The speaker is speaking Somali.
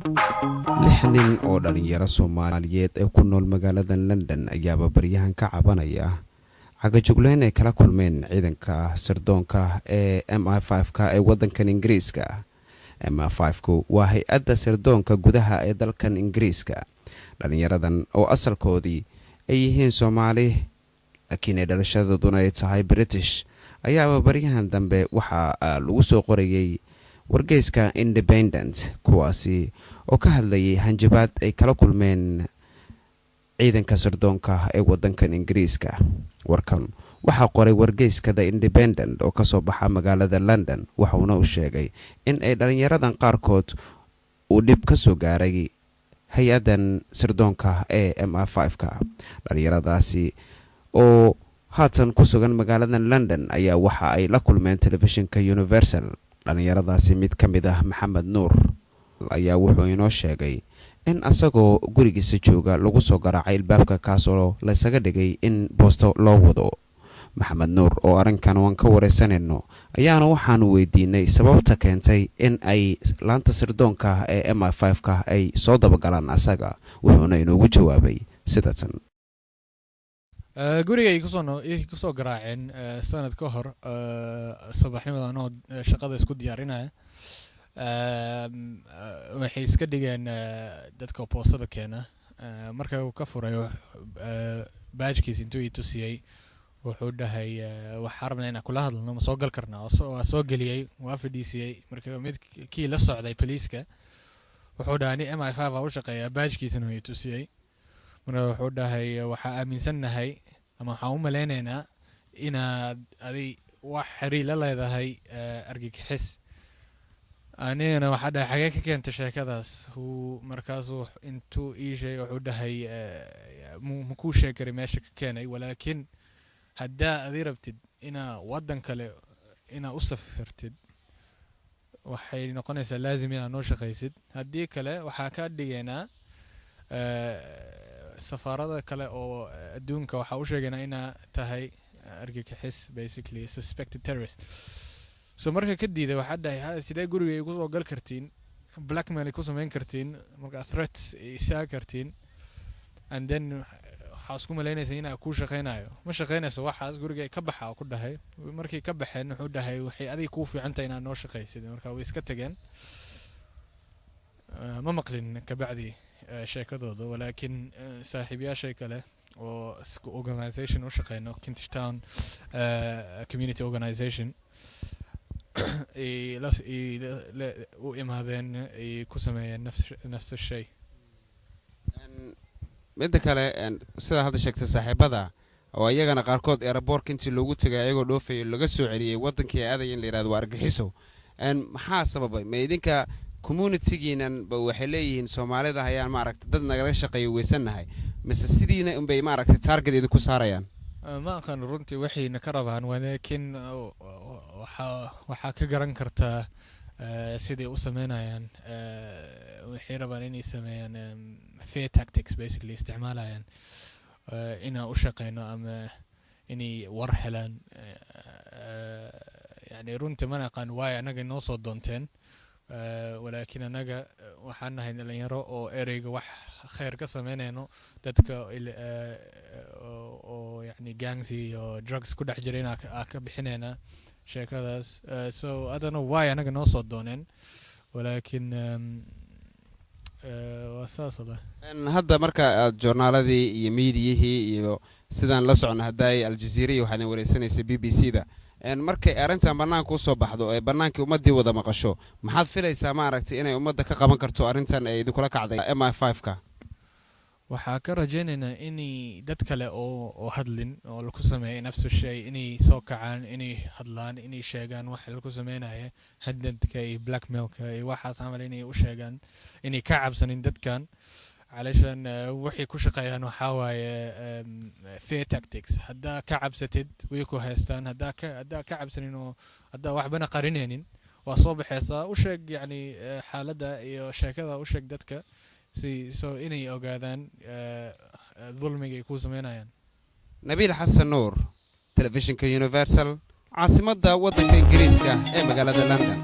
lix nin oo dhalinyaro Soomaaliyeed ee ku nool magaalada London ayaaba baryahan ka cabanaya cagajugleyn ay kala kulmeen ciidanka sirdoonka ee MI5ka ee wadankan Ingiriiska. MI5ku waa hay'adda sirdoonka gudaha ee dalkan Ingiriiska. dhalinyaradan oo asalkoodii ay yihiin Soomaali laakiin ay dhalashadoodu ay tahay British ayaaba baryahan dambe waxa lagu soo qorayay wargeyska Independent kuwaasi oo ka hadlayay hanjabaad ay kala kulmeen ciidanka sirdoonka ee wadankan Ingiriiska. warkan waxa qoray wargeyska The Independent oo ka soo baxa magaalada London waxaana uu sheegay in ay dhalinyaradan qaarkood uu dib ka soo gaaray hay'adan sirdoonka ee MI5ka. dhalinyaradaasi oo haatan ku sugan magaalada London ayaa waxa ay la kulmeen telefishinka Universal. dhalinyaradaasi mid ka mid ah Maxamed Nuur ayaa wuxuu inoo sheegay in asagoo gurigiisa jooga lagu soo garaacay albaabka kaasoo la isaga dhigay in boosto loo wado. Maxamed Nuur oo arrinkan waan ka wareysanayno ayaana waxaan weydiinay sababta keentay in ay laanta sirdoonka ee MI5ka ay soo dabagalaan asaga wuxuuna inoogu jawaabay sidatan. guriga ay ku soo garaaceen sanad ka hor subaxnimadan oo shaqada isku diyaarinaya waxay iska dhigeen dadka boostada keena marka uu ka furay badgekiisa intuu ii tusiyay wuxuu dhahay waxaan rabnaa inaan kula hadalno ma soo gal karnaa waa soo geliyay waa fadhiisiyay marka mid kii la socday poliiska wuxuu dhahay MI5 u shaqeeyaa badgekiisana uu ii tusiyay marka wuxuu dhahay waxaa aaminsannahay ama waxaan u maleynaynaa inaad aday wax xiriir la leedahay argagixis. anigana waxaa dhahay xagee ka keentay sheekadaas markaasuu intuu ii sheegay wuxuu dhahay ma kuu sheegi kari meesha ka keenay walaakiin haddaa adi rabtid inaa waddan kale inaa u safirtid waxay noqonaysaa laazim inaad noo shaqaysid haddii kale waxaa ka dhigaynaa safaarada kale oo adduunka waxaa u sheegaynaa inaa tahay argagixis basically suspected terrorist. so marka ka diiday waxaa dhahay sidee guriga ay ku soo gal kartiin blackmail ay ku samayn kartiin marka threats isaa kartiin and then waxaa isku malaynaysa inaa kuu shaqaynayo ma shaqaynayso waxaas guriga ka baxa ku dhahay markii ka baxeen wuxuu dhahay waxay adiga kuu fiican tahay inaad noo shaqaysid marka way iska tageen ma maqlin ka bacdi sheekadooda walaakiin saaxiibayaashay kale oo organization u shaqeyno Kentish Town community organization u imaadeen ay ku sameeyeen nafs shay. midda kale sida hadda sheegtay saaxiibada oo iyagana qaarkood airport intii loogu tagay ayagoo dhoofay laga soo celiyay wadankii aadayn la yiraahdo argaxiso maxaa sababay ma idinka community-giinan ba waxay leeyihiin Soomaalida hayaan ma aragtay dad naga shaqeeyo weysanahay mise sidiina un bay ma aragtay target idinku saarayaan ma aqaan runtii waxayna ka rabaan walaakiin waxa ka garan kartaa sidii u sameynayaan waxay rabaan inay sameeyaan fair tactics basically isticmaalayaan inaa u shaqeyno ama inay war helaan yani runtii ma aqaan waay anaga noo soo doonteen walaakiin anaga waxaan nahay dhalinyaro oo ereyga wax khayr ka sameynayno dadka oo yani gangs iyo drugs ku dhex jira inaan ka bixinayna sheekadaas so I don't know why anaga noo soo dooneen walaakiin waa saas oo hadda marka aad joornaaladii iyo miidiyihii iyo sidaan la socon haday Al Jazeera waxaan wareysanaysaa BBC-da markay arrintan banaanka u soo baxdo ee banaankii ummadii wada maqasho maxaad filaysaa ma aragtay inay ummadda ka qaban karto arrintan ay idinku la kacday MI5ka waxaa ka rajaynaynaa inay dad kale oo hadlin oo lagu sameeyay nafsu shay inay soo kacaan inay hadlaan inay sheegaan wax lagu sameeyay haddadka iyo blackmailka iyo waxaas camal inay u sheegaan inay ka cabsanin dadkan علشان وحي كل شقيان وحاوي في tactics هدا كعب ستد ويكو هستان هدا كعب سنينو هدا واحد بنا قارنين وصوب حصة وشق يعني حالة شكذا وشق دتك سو إني أوجادان ظلمي يكون سمينا يعني. نبيل حسن نور تلفزيون كيونيفرسال عاصمة وطن كإنجليز كه مقالة لندن.